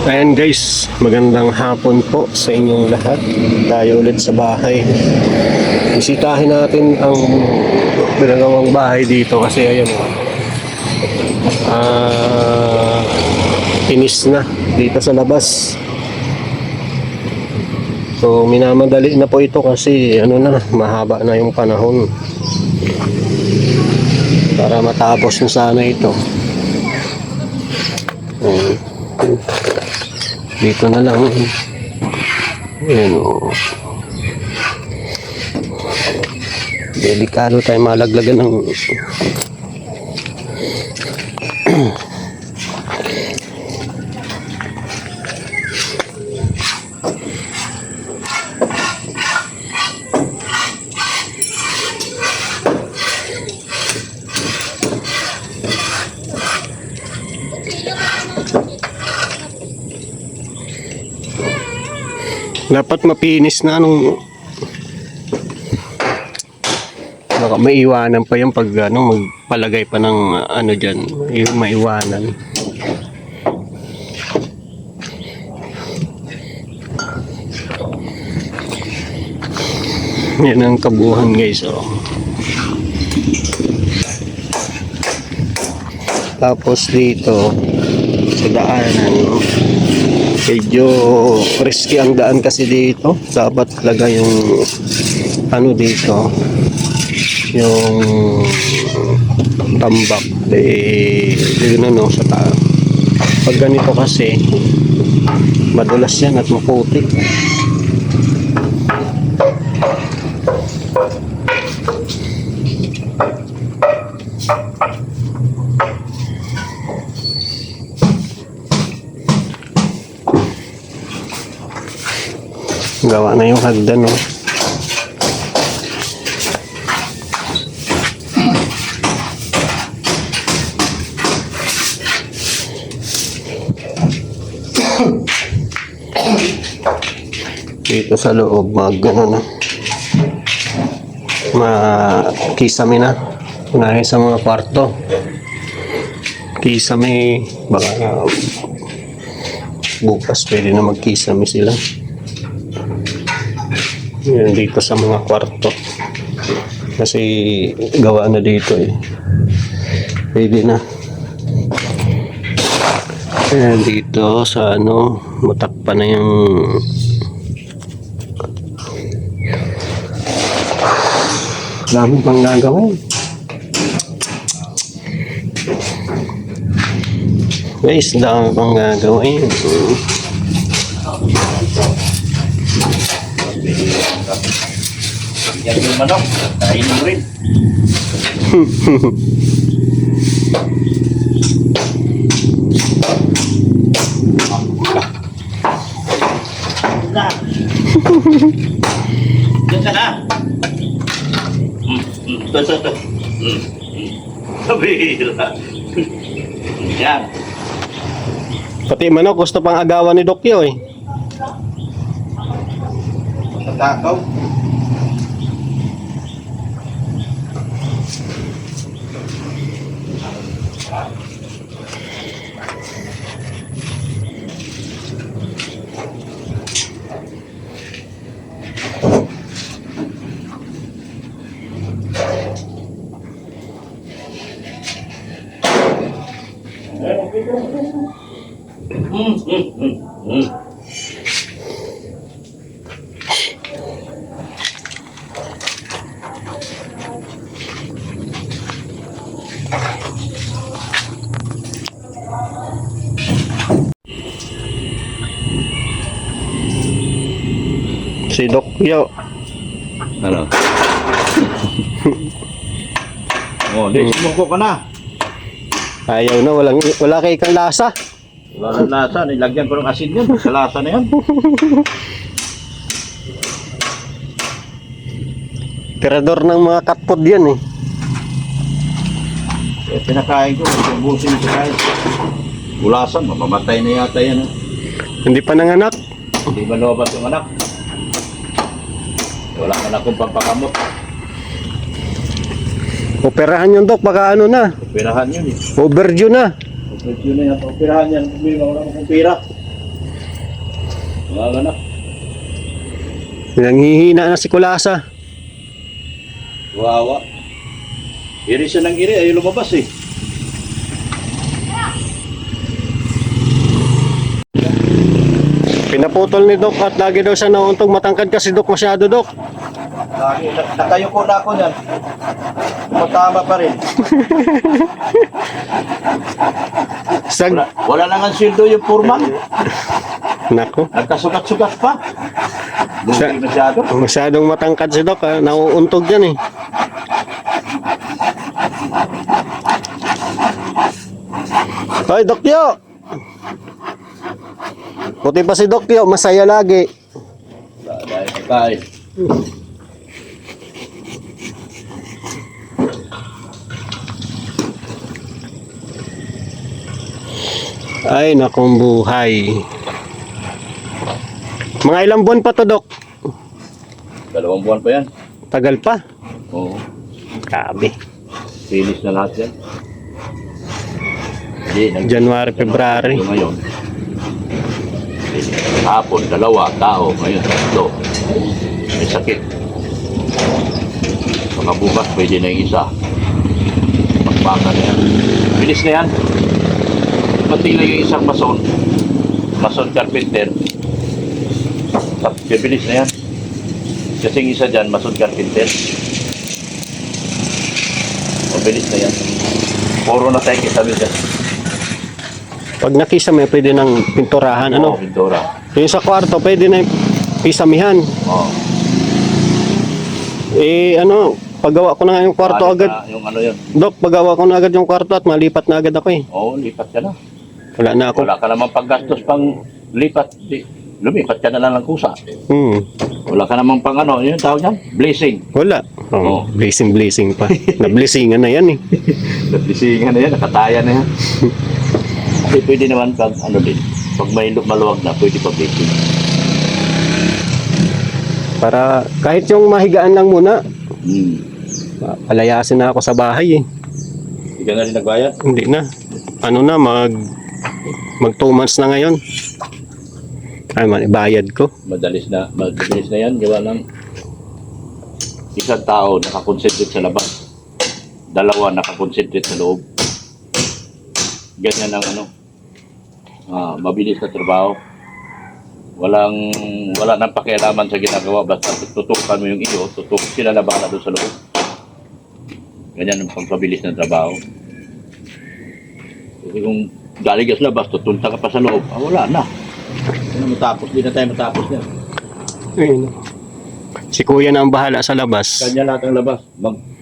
Ayan guys, magandang hapon po sa inyong lahat. Tayo ulit sa bahay. Bisitahin natin ang pinagawang bahay dito kasi ayan inis na dito sa labas. So minamadali na po ito kasi mahaba na yung panahon para matapos na sana ito. Dito na lang. Ayan o. Delikado tayo malaglagan ng dapat mapinis na baka maiwanan pa yung pag magpalagay pa ng dyan, yung maiwanan. Yan ang kabuhan guys. Tapos dito sa daanan medyo risky ang daan kasi dito. Dapat talaga yung dito yung tambak yun sa taas. Pag ganito kasi madulas yan at maputik. Gawa na yung hagdan dito sa loob makisame na unahin sa mga kwarto. Kisame baka bukas pwede na magkisame sila. Yan dito sa mga kwarto kasi gawa na dito pwede na. Yan dito sa matakpan na yung dami pang gagawin guys, dami pang gagawin. Yan yung manok, kain mo rin. Diyan ka na. Ito. Sabihila. Yan. Pati manok gusto pang agawan ni Dokyo Matakaw. si Dokyo. Ano? Sumuko ka na. Ayaw na, wala kay kang lasa. Wala ng lasa, nilagyan ko ng asin yun. Sa lasa na yan. Tirador ng mga katpod yan Pinakain ko, busin ko kahit. Bulasan, mamamatay na yata yan. Hindi pa nanganak. Hindi ba lumabas yung anak? Wala ka na akong pampakamot. Operahan yun, Dok, baka na. Operahan yun Overdue na. Overdue na yan. Operahan yan. Wala akong pera. Mga na. Nanghihina na si Kulasa. Wawa. Iri siya ng iri, ayaw lumabas eh. Pinaputol ni Doc at lagi daw siya nauuntog. Matangkad kasi Doc masyado, Doc. Lagi, nakayuko na ako niyan. Matama pa rin. Sag... Wala nang ang sildo yung purman. Nako. Nagkasugat-sugat pa. Sa- Lugi masyado. Masyadong matangkad si Doc. Nauuntog yan eh. Hoy, Doc Yo! Puti pa si Doc Yo. Masaya lagi. Dahil pagkain. Ay, nakong buhay. Mga ilang buwan pa to, Doc? 2 buwan pa yan. Tagal pa. Oo. Grabe. Finish na lahat yan. Hindi, January, February. Ito ngayon. Hapon, 2 tao. Ngayon, 3. May sakit. Mga bukas, pwede na yung isa. Pagpaka na yan. Bilis na yan. Pati lang yung isang mason. Mason carpenter. Bibilis na yan. Kasing isa dyan, mason carpenter. Mabilis na yan. Puro na tayo kisabi dyan. Pag nakisame, pwede nang pinturahan. Ano? Oo, pintura. Yung sa kwarto, pwede na pisamihan. Oo. Eh, ano, paggawa ko na nga yung kwarto Balik agad. na yung ano yun. Dok, paggawa ko na agad yung kwarto at malipat na agad ako eh. Oo, lipat ka na. Wala na ako. Wala ka naman paggastos pang lipat. Lumipat ka na lang ng kusa. Wala ka naman pang ano, yun tawag yan? Blessing. Wala. Oo. Blessing pa. Na-blessingan na yan eh. Blessingan na yan, nakataya na yan. Kasi pwede naman pag ano din, pag may maluwag na, pwede pa blessing. Para kahit yung mahigaan lang muna, Hmm. palayasin na ako sa bahay eh. Hindi ka na rin nagbayad? Hindi na. Ano na, mag 2 months na ngayon. Ay, bayad ko. Madalis na yan, gawa ng isang tao nakakonsentrate sa labas. 2 nakakonsentrate sa loob. Ganyan ang ano, mabilis na trabaho. Wala nang pakialaman sa ginagawa, basta tutukan mo yung iyo, sila na bahala doon sa loob. Ganyan ang pagpabilis ng trabaho. Kasi kung galing ka sa labas, tutunta ka pa sa loob, wala na. Di na tayo matapos na. Ayun. Si Kuya na ang bahala sa labas. Kanya lahat ang labas.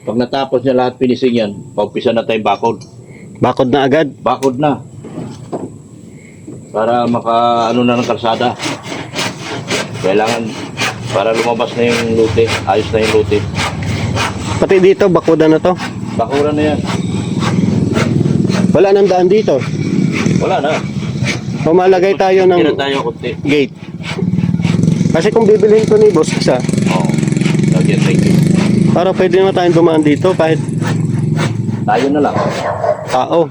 Pag natapos niya lahat finishing yan, paumpisa na tayong bakod. Bakod na agad. Bakod na. Para ano na ng kalsada. Kailangan, para lumabas na yung lute, ayos na yung lute. Pati dito, bakudan na to. Bakuran na yan. Wala nang daan dito. Wala na. Pumalagay tayo ng Hindi na tayo kunti. gate. Kasi kung bibilhin ko ni boss isa, Oo. Lagyan, thank you. para pwede naman tayong dumaan dito kahit Tayo na lang. tao.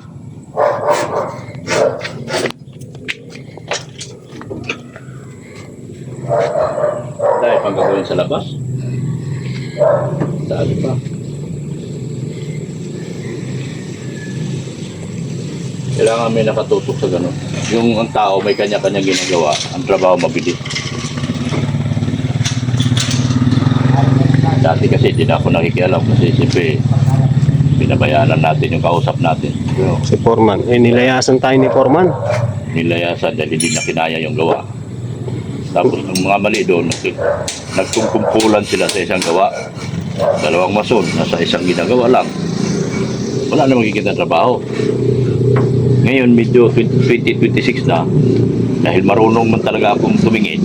Dahil pang gagawin sa labas. Dali pa. Kailangan may nakatutok sa ganun. Yung ang tao may kanya-kanyang ginagawa, ang trabaho mabilis. Dati kasi hindi na ako nakikialam kasi siyempre binabayaran natin yung kausap natin. Pero Si Foreman. Eh, nilayasan tayo ni Foreman. nilayasan dahil hindi na kinaya yung gawa. Tapos ng mga mali doon, nagtungkumpulan sila sa isang gawa. 2 mason, nasa isang ginagawa lang. Wala na magiging trabaho. Ngayon, medyo 2026 na, dahil marunong man talaga akong tumingin.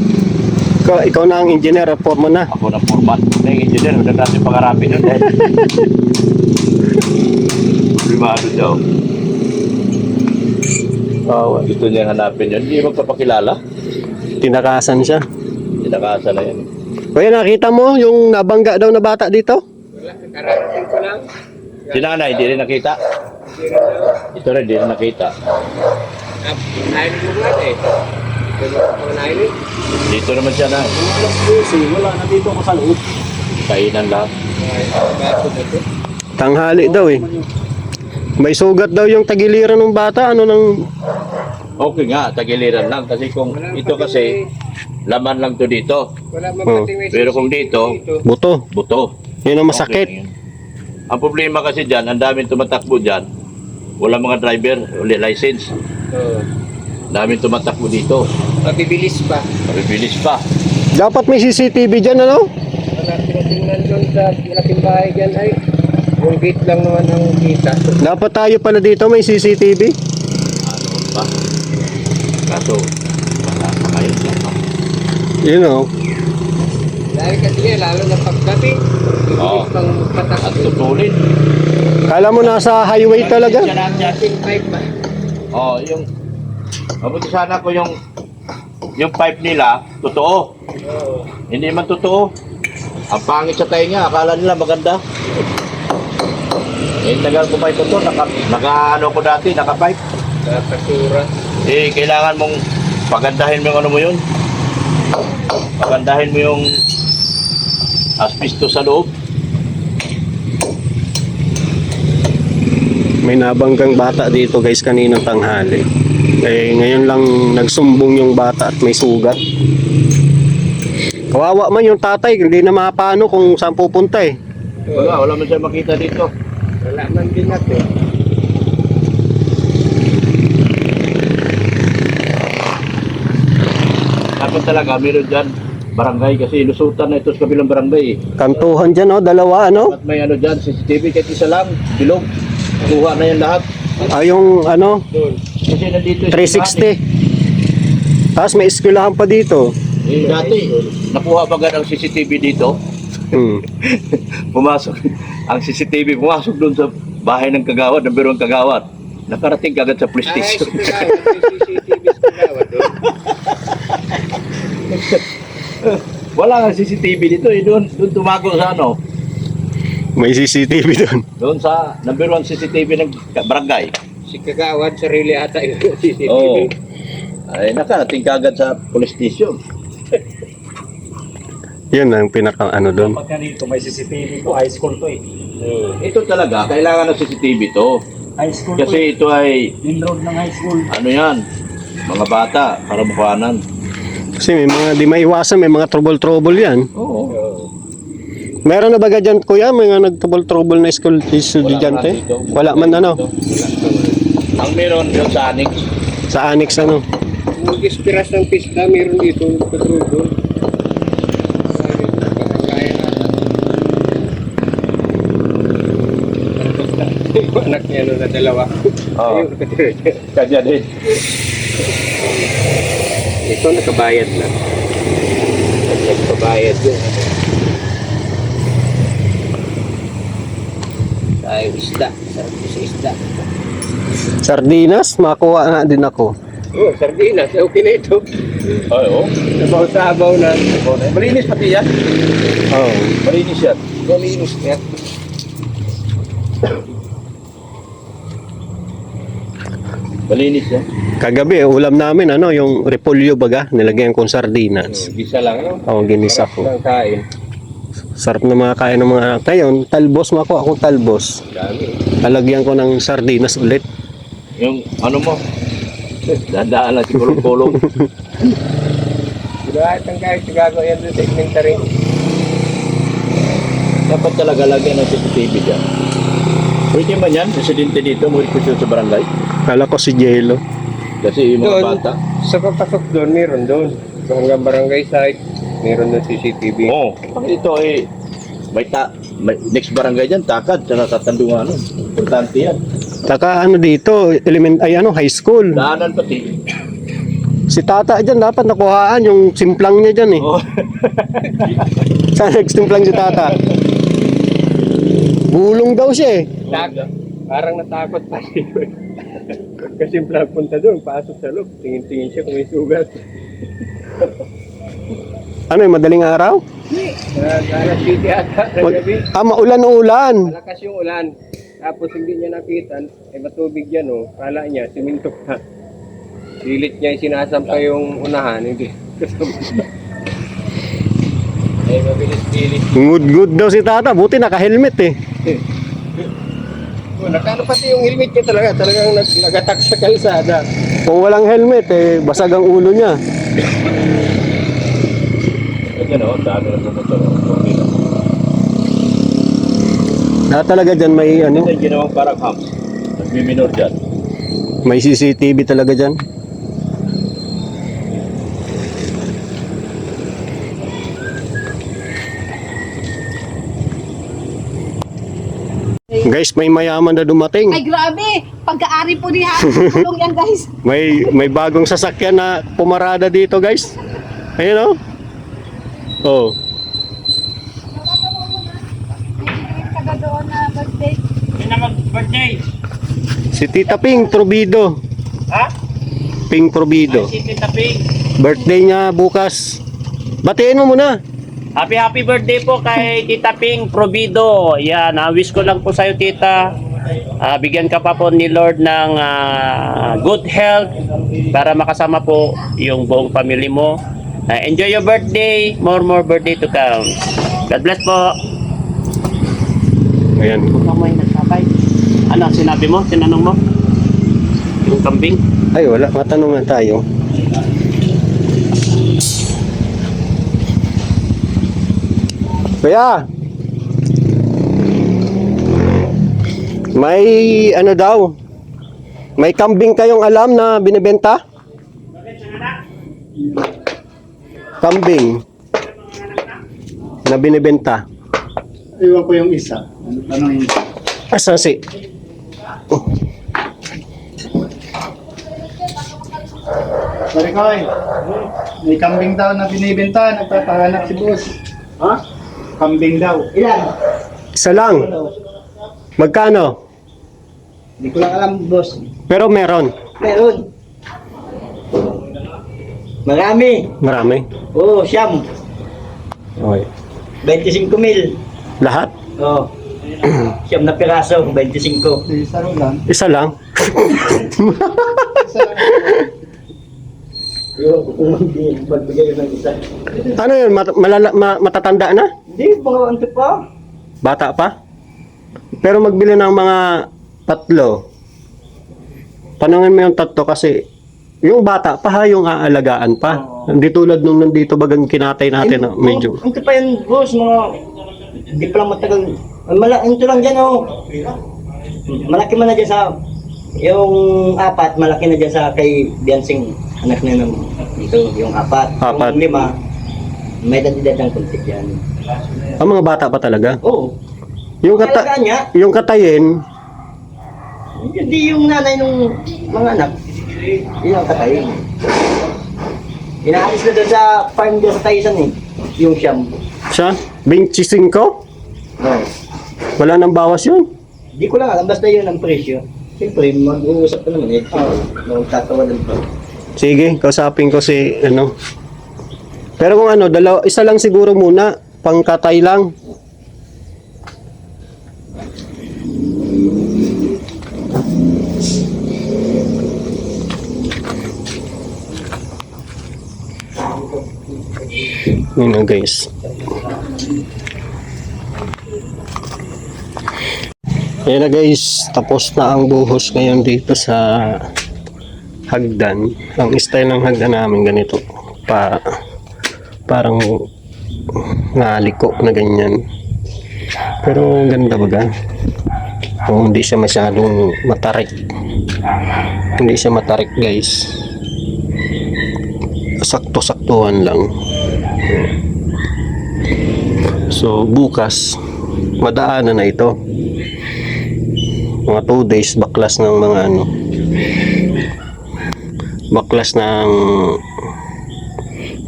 Ikaw na ang engineer at Foreman na. Ako ng format. Na yung engineer, huwag natin pangarapin nun dahil. Primado daw. Gusto niya hanapin yun. Hindi magpapakilala. Tinakasan siya. Tinakasa na yan. Kuya, nakita mo yung nabangga daw na bata dito? Karating ko lang. Si nanay, hindi rin nakita. Ito rin, hindi rin nakita. Ayun ko nga eh. Panganahin eh. Dito naman siya na. Wala na dito ako sa loob. Kainan lahat. Baso dito. Tanghali daw eh. May sugat daw yung tagiliran ng bata. Ano nang... Okay nga, tagiliran lang. Kasi kung ito kasi, laman lang to dito. Wala mapating may Pero kung dito, Buto. buto. Yun ang masakit. Okay na yun. Ang problema kasi dyan, ang daming tumatakbo dyan. Wala mga driver, wala license. Oo. Daming tumatakbo dito. Mabibilis pa. Mabibilis pa. Dapat may CCTV dyan, ano? Wala tinatingnan doon sa malaking bahay dyan ay yung gate lang naman ang kita. Dapat tayo pala dito may CCTV. Ano pa? Kaso, wala pa kayo dyan. No? You know. Dahil kasi nga, lalo na paggabi, Oo. bibilis pang At patakbo. tutulin. Kala mo nasa highway talaga. Dyan lang dyan. Ating pipe ba? Oh, yung... Mabuti sana ko yung pipe nila, totoo. Oo. Hindi man totoo. Ang pangit sa tayo nga, akala nila maganda. Eh, tagal ko pa ito to, naka ano ko dati, naka-pipe. Nakasura. Eh, kailangan mong pagandahin mo yung ano mo yun. Pagandahin mo yung asbesto sa loob. May nabanggang bata dito guys kaninang tanghali. Eh ngayon lang nagsumbong yung bata at may sugat. Kawawa man yung tatay, hindi na mapano kung saan pupunta eh. Wala man siya makita dito. Wala man din natin. Dapat talaga, meron dyan barangay kasi lusutan na ito sa kabilang barangay eh. Kantuhan dyan oh, dalawa ano. At may ano dyan, CCTV kahit isa lang, bilog. Kuha na yan lahat. Yung ano, Doon. Kasi nandito yung 360. Tapos may eskwelahan pa dito. eh, dati, nakuha ba ang CCTV dito? Hmm. Pumasok, ang CCTV pumasok doon sa bahay ng kagawad, ng biro ng kagawad. Nakarating kagad sa police Ay, station. sa kagawad. May CCTV sa kagawad doon. Wala nga CCTV dito eh, doon tumago sa ano, May CCTV doon. doon sa number 1 CCTV ng barangay. Si kagawad, sarili ata yung CCTV. Oo. Ay, nakarating kagad sa police station. Yun ang pinaka ano doon. Pagka dito may CCTV po, high school to eh. Ito talaga, kailangan ng CCTV to. High school to eh. Kasi ito ay, Main road ng high school. ano yan, mga bata, para mukhanan. Kasi may mga di maiwasan, may mga trouble-trouble yan. Oo. Meron na ba dyan kuya, mga nag-trouble na school estudyante? Wala man ano, Ang meron yun sa annex. sa annex ano. Kung ispiras ng pista, meron dito patrudo. Anak niya ano na dalawa. Oo. Ayun, katira. Kanya din. Ito nakabayad na. Nagpabayad yun. Ay, isda. Sarap ko sa isda. Sardinas, makuha nga din ako. Oh, sardinas. Okay na ito. Ay, oo. Sabaw-sabaw na. Malinis pati yan. Oh. Malinis yan. Malinis na. Malinis yan. Kagabi, ulam namin ano, yung repolyo baga, nilagyan kong sardinas. Gisa lang, no? Oh, ginisa ko. Lang kain. Sarap na mga kain ng mga ngayon, talbos makuha akong talbos. Dami. Lalagyan ko ng sardinas ulit. Yung ano mo, dadaan lang si kulong-kulong. Lahat ang kahit gagawin yan doon sa inventory. Dapat talaga lagyan ng CCTV dyan. Pwede man yan, residente dito, mo request sa barangay. Kala ko si Jello. Kasi yung mga Doon, bata. sa papasok doon, meron doon. Hanggang barangay site, meron doon CCTV. Oo. Ito eh, may next barangay dyan, takad, sa nakatandungan. Ano. Importante yan. Saka ano dito, high school. Daanan pati. Si tata dyan, dapat nakuhaan yung simplang niya dyan eh. Oo. Saan nagsimplang si tata? Gulong daw siya eh. Parang natakot pa siya. Kasi punta doon, pasok sa loob. Tingin-tingin siya kung may sugat. Ano yung madaling araw? Alas 7 ata ng gabi. Maulan-ulan. Malakas yung ulan. Tapos hindi niya nakitan, ay matubig yan oh. Kala niya, simintok pa. Pilit niya sinasampay yung unahan, hindi. Ay, mabilis pilit. Good daw si tata. Buti naka-helmet eh. Oh, nakano pati yung helmet niya talaga. Talagang nagatak sa kalsada. Kung walang helmet eh, basag ang ulo niya. Ayan o, dami na pumotor. Talaga dyan may ano, Ito yung ginawang parang humps. Nagmiminor dyan. may CCTV talaga dyan. Guys, may mayaman na dumating. Ay, grabe! Pagkaari po ni Tulong yan, guys. May bagong sasakyan na pumarada dito, guys. Ayun oh. Oh, Taga doon na birthday. Hindi na mag-birthday. si Tita Ping Probido. Ha? Ping Probido. Si Tita Ping. Birthday niya bukas. Batiin mo muna. Happy birthday po kay Tita Ping Probido. Yan, wish ko lang po sa'yo, Tita. Bigyan ka pa po ni Lord ng good health para makasama po yung buong family mo. Enjoy your birthday. More birthday to come. God bless po. Ayan. Kamoy nagsabay. Ano, sinabi mo? Tinanong mo? Yung kambing? Ay, wala. Matanungan tayo. Kuya! May ano daw? May kambing kayong alam na binibenta? Kambing na binibenta. Iwan ko yung isa. Ano yung isa? Asa si? Sorry ko may kambing daw na binibenta. Nagpapahanap si boss. Ha? Kambing daw. Isa lang. Magkano? Hindi ko lang alam, boss. Pero meron. Meron. Marami. Marami. Oo, siyam. Okay. 25,000. Lahat? Oo. Siyam na piraso, 25. Isa lang. Isa lang? Magbigay ng isa. Ano yun? Matatanda na? Hindi, mga ano pa. Bata pa? Pero magbili ng mga tatlo. Tanungin mo yung tatlo kasi yung bata pa ha, yung aalagaan pa. Hindi tulad nung nandito bagang kinatay natin na medyo. Ito pa yan, boss, mga... Hindi pa lang matagal. Ito lang dyan, oh. Malaki man na dyan sa... Yung apat, malaki na dyan sa kay Biansing. Anak na naman. Ito, yung apat. Apat. Yung 5, may dadidad ng konti dyan. Ang mga bata pa talaga. Oo. Yung, Alagaan niya, yung katayin, hindi yung nanay ng mga anak. Yun ang katayin. Inaalis na doon sa farm doon sa Taisan eh. Yung siyam. siya, 25? No. Wala nang bawas yun. Hindi ko lang alam, basta yun ang presyo. Siyempre, mag-uusap pa naman eh. Magtatawanan pa. Sige, kausapin ko si ano. Pero kung ano, isa lang siguro muna, pangkatay lang. Yun na guys. Ayan na guys, tapos na ang buhos ngayon dito sa hagdan. Ang style ng hagdan namin ganito. Parang naliko na ganyan. Pero ganda baga. Kung hindi siya masyadong matarik. Hindi siya matarik guys. Sakto-saktuhan lang. So bukas madaanan na ito. Mga 2 days baklas ng mga ano. Baklas ng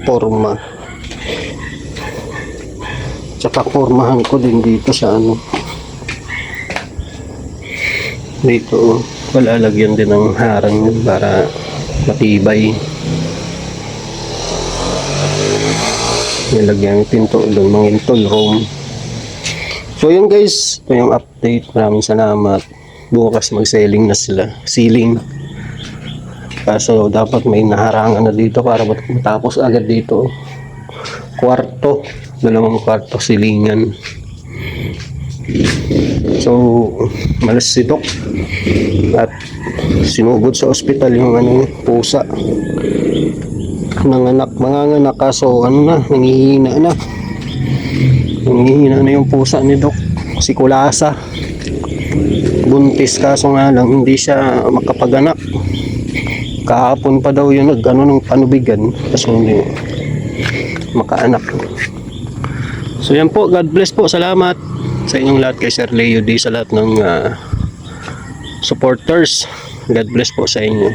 forma. Tsaka formahan ko din dito sa ano. Dito palalagyan din ng harang para matibay. Nilagyan yung pinto doon, mga intol room. So yun guys, ito yung update. Maraming salamat. Bukas mag-selling na sila. Ceiling. Kaso dapat may naharangan na dito para matapos agad dito. Kwarto, 2 kwarto, silingan. So, malas si Doc at sinugod sa ospital yung pusa. Manganganak kaso nangihina na. Nangihina na yung pusa ni Doc. Si Kulasa. Buntis kaso nga lang hindi siya makapaganak. Kahapon pa daw yun ng panubigan kaso hindi makaanak. So yan po, God bless po, salamat sa inyong lahat kay Sir Leo D, sa lahat ng supporters. God bless po sa inyo.